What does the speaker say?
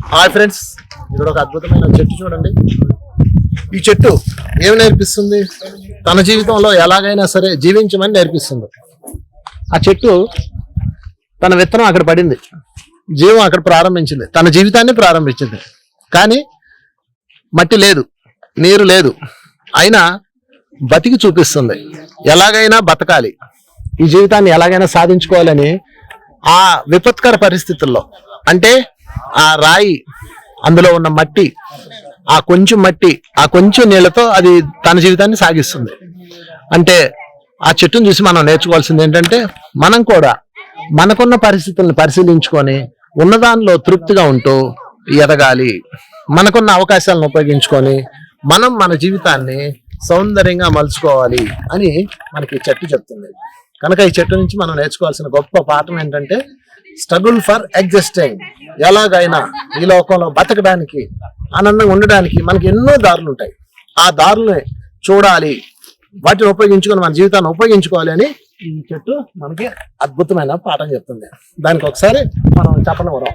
Hi friends, ఇక్కడ ఒక అద్భుతమైన చెట్టు చూడండి. ఈ చెట్టు ఏమి నేర్పిస్తుంది? తన జీవితంలో ఎలాగైనా సరే జీవించమని నేర్పిస్తుంది. ఆ చెట్టు తన విత్తనం అక్కడ పడింది, జీవం అక్కడ ప్రారంభించింది, తన జీవితాన్ని ప్రారంభించింది. కానీ మట్టి లేదు, నీరు లేదు, అయినా బతికి చూపిస్తుంది. ఎలాగైనా బతకాలి, ఈ జీవితాన్ని ఎలాగైనా సాధించుకోవాలని ఆ విపత్కర పరిస్థితుల్లో, అంటే ఆ రాయి, అందులో ఉన్న మట్టి, ఆ కొంచెం మట్టి, ఆ కొంచెం నీళ్లతో అది తన జీవితాన్ని సాగిస్తుంది. అంటే ఆ చెట్టును చూసి మనం నేర్చుకోవాల్సింది ఏంటంటే, మనం కూడా మనకున్న పరిస్థితులను పరిశీలించుకొని ఉన్నదానిలో తృప్తిగా ఉంటూ ఎదగాలి. మనకున్న అవకాశాలను ఉపయోగించుకొని మనం మన జీవితాన్ని సౌందర్యంగా మలుచుకోవాలి అని మనకి ఈ చెట్టు చెప్తుంది. కనుక ఈ చెట్టు నుంచి మనం నేర్చుకోవాల్సిన గొప్ప పాఠం ఏంటంటే, స్ట్రగుల్ ఫర్ ఎగ్జిస్టింగ్. ఎలాగైనా ఈ లోకంలో బతకడానికి, ఆనందంగా ఉండడానికి మనకి ఎన్నో దారులు ఉంటాయి. ఆ దారుల్ని చూడాలి, వాటిని ఉపయోగించుకొని మన జీవితాన్ని ఉపయోగించుకోవాలి అని ఈ చెట్టు మనకి అద్భుతమైన పాఠం చెప్తుంది. దానికి ఒకసారి మనం చెప్పనివ్వడం.